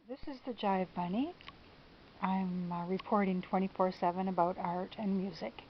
This is the Jive Bunny. I'm reporting 24/7 about art and music.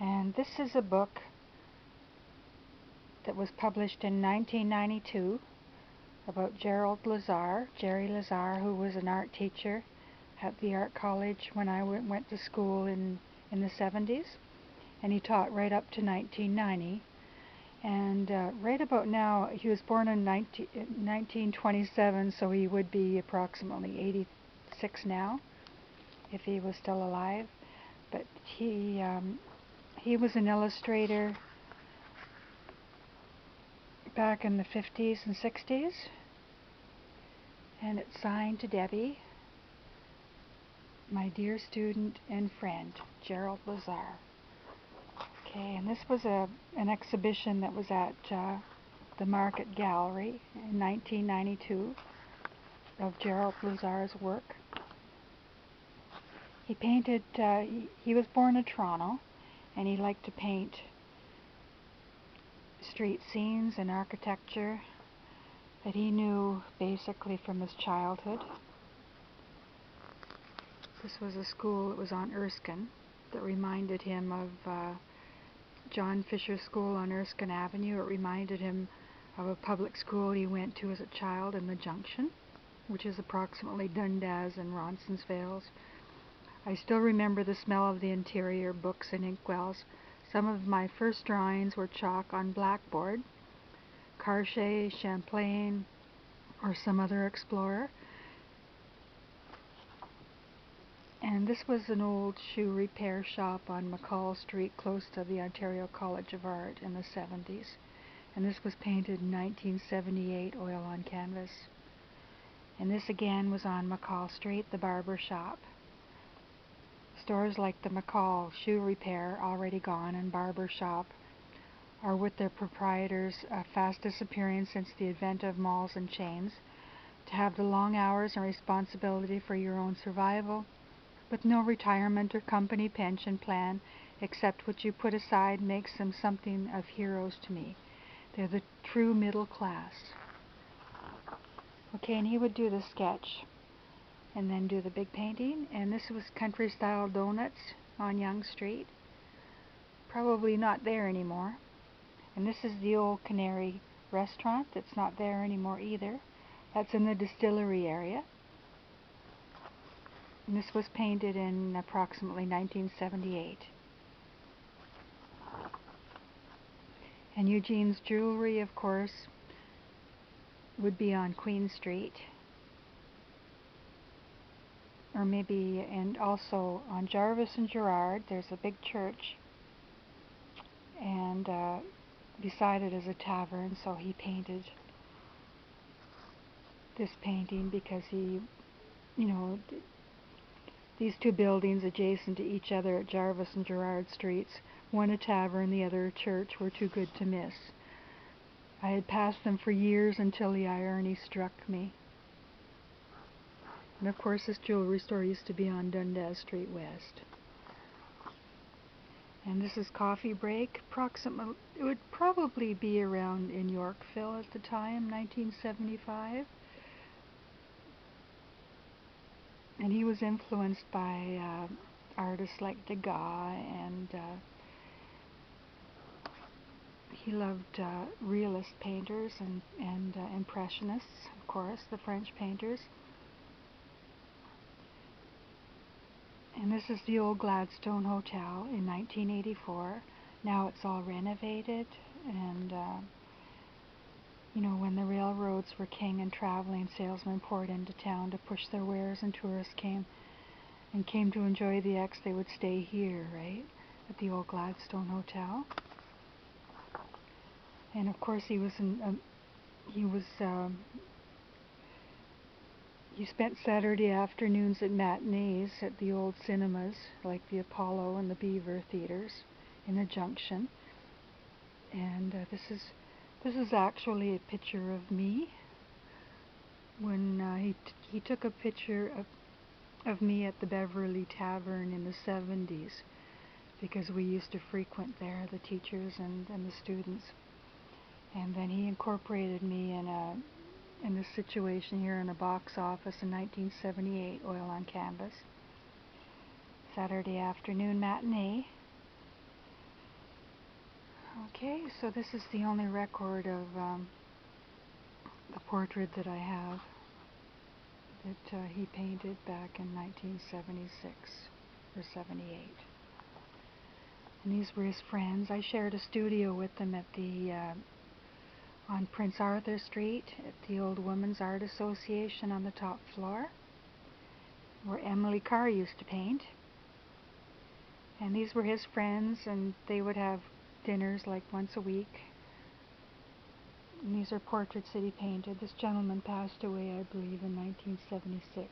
And this is a book that was published in 1992 about Gerald Lazare, Gerry Lazare, who was an art teacher at the art college when I went to school in the 70s. And he taught right up to 1990. And right about now, he was born in 1927, so he would be approximately 86 now, if he was still alive. But he was an illustrator back in the 50s and 60s, and it's signed to Debbie, my dear student and friend, Gerald Lazare. Okay, and this was an exhibition that was at the Market Gallery in 1992 of Gerald Lazare's work. He painted, he was born in Toronto, and he liked to paint street scenes and architecture that he knew basically from his childhood. This was a school that was on Erskine that reminded him of John Fisher School on Erskine Avenue. It reminded him of a public school he went to as a child in the Junction, which is approximately Dundas and Ronsonsvales. I still remember the smell of the interior, books and inkwells. Some of my first drawings were chalk on blackboard, Cartier, Champlain, or some other explorer. And this was an old shoe repair shop on McCall Street, close to the Ontario College of Art in the 70s. And this was painted in 1978, oil on canvas. And this again was on McCall Street, the barber shop. Stores like the McCall Shoe Repair, already gone, and Barber Shop are with their proprietors fast disappearing since the advent of malls and chains. To have the long hours and responsibility for your own survival, with no retirement or company pension plan except what you put aside, makes them something of heroes to me. They're the true middle class. Okay, and he would do the sketch and then do the big painting. And this was Country Style Donuts on Yonge Street. Probably not there anymore. And this is the Old Canary restaurant that's not there anymore either. That's in the distillery area. And this was painted in approximately 1978. And Eugene's Jewelry, of course, would be on Queen Street. Or maybe, and also on Jarvis and Gerard, there's a big church, and beside it is a tavern, so he painted this painting because he, these two buildings adjacent to each other at Jarvis and Gerard Streets, one a tavern, the other a church, were too good to miss. I had passed them for years until the irony struck me. And of course this jewelry store used to be on Dundas Street West. And this is Coffee Break. It would probably be around in Yorkville at the time, 1975. And he was influenced by artists like Degas, and he loved realist painters and impressionists, of course, the French painters. And this is the old Gladstone Hotel in 1984. Now it's all renovated, and when the railroads were king and traveling salesmen poured into town to push their wares and tourists came to enjoy the X, they would stay here, right, at the old Gladstone Hotel. And of course he spent Saturday afternoons at matinees at the old cinemas like the Apollo and the Beaver theaters in the Junction. And this is actually a picture of me when he took a picture of me at the Beverly Tavern in the 70s, because we used to frequent there, the teachers and the students. And then he incorporated me in this situation here in a box office in 1978, oil on canvas. Saturday afternoon matinee. Okay, so this is the only record of the portrait that I have that he painted back in 1976 or 78. And these were his friends. I shared a studio with them at the on Prince Arthur Street at the Old Women's Art Association on the top floor, where Emily Carr used to paint. And these were his friends, and they would have dinners like once a week. And these are portraits that he painted. This gentleman passed away, I believe, in 1976.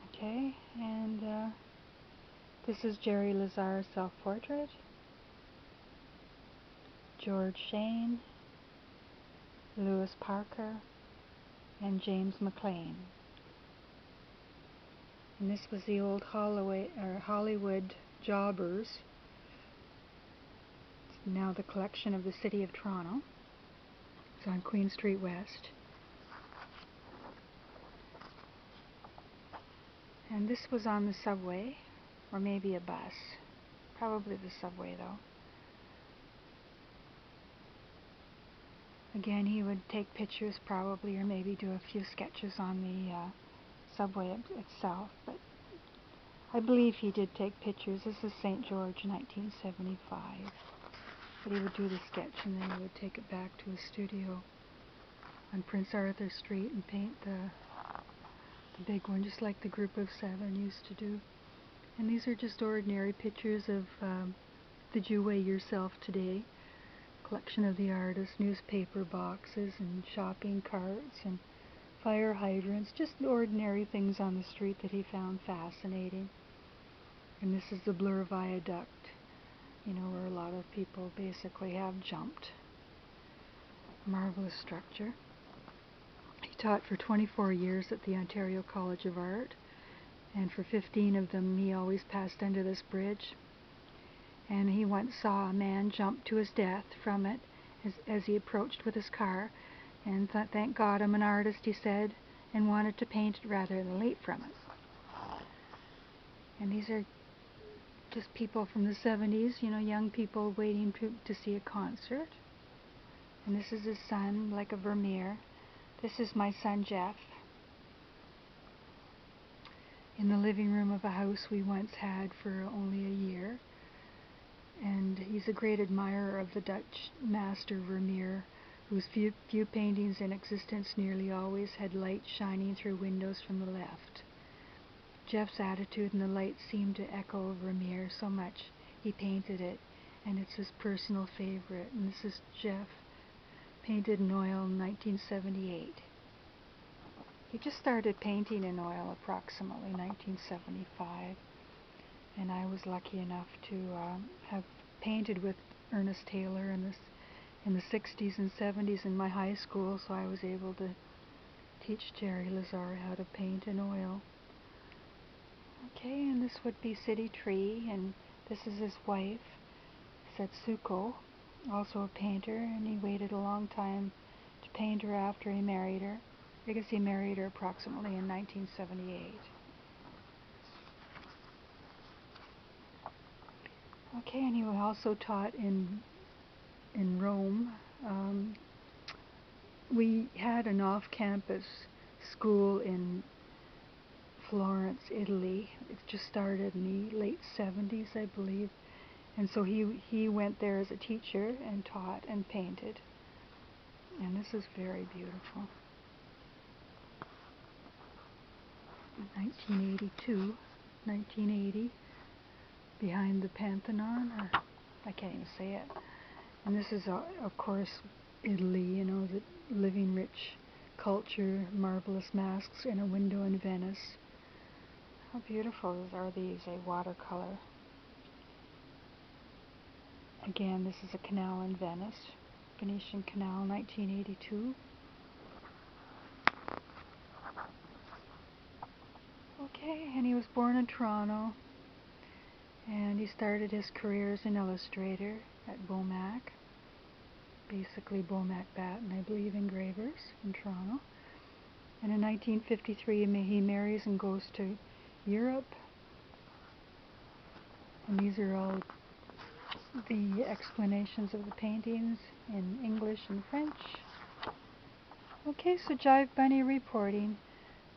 Okay, and this is Gerry Lazare's self-portrait. George Shane, Lewis Parker, and James McLean. And this was the old Hollywood Jobbers. It's now the collection of the City of Toronto. It's on Queen Street West. And this was on the subway, or maybe a bus. Probably the subway, though. Again, he would take pictures probably, or maybe do a few sketches on the subway itself, but I believe he did take pictures. This is St. George, 1975. But he would do the sketch and then he would take it back to his studio on Prince Arthur Street and paint the big one, just like the Group of Seven used to do. And these are just ordinary pictures of Did You Weigh Yourself Today? Collection of the artist, newspaper boxes and shopping carts and fire hydrants, just ordinary things on the street that he found fascinating. And this is the Bloor Viaduct, you know, where a lot of people basically have jumped. Marvelous structure. He taught for 24 years at the Ontario College of Art, and for 15 of them he always passed under this bridge. And he once saw a man jump to his death from it as he approached with his car, and thought, thank God I'm an artist, he said, and wanted to paint it rather than leap from it. And these are just people from the 70s, you know, young people waiting to see a concert. And this is his son, like a Vermeer. This is my son Jeff. In the living room of a house we once had for only a year. And he's a great admirer of the Dutch master Vermeer, whose few paintings in existence nearly always had light shining through windows from the left. Jeff's attitude and the light seemed to echo Vermeer so much he painted it, and it's his personal favorite. And this is Jeff, painted in oil in 1978. He just started painting in oil approximately 1975. And I was lucky enough to have painted with Ernest Taylor in the 60s and 70s in my high school, so I was able to teach Gerry Lazare how to paint in oil. Okay, and this would be City Tree, and this is his wife, Setsuko, also a painter, and he waited a long time to paint her after he married her. I guess he married her approximately in 1978. Okay, and he also taught in Rome. We had an off-campus school in Florence, Italy. It just started in the late 70s, I believe. And so he went there as a teacher and taught and painted. And this is very beautiful. 1982, 1980. Behind the Pantheon, or I can't even say it. And this is, of course, Italy, you know, the living rich culture, marvelous masks, and a window in Venice. How beautiful are these, a watercolor. Again, this is a canal in Venice, Venetian Canal, 1982. Okay, and he was born in Toronto. And he started his career as an illustrator at Beaumac. basically Bomac Batten, I believe, engravers in Toronto. And in 1953 he marries and goes to Europe. And these are all the explanations of the paintings in English and French. Okay, so Jive Bunny reporting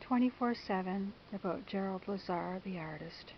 24/7 about Gerald Lazare, the artist.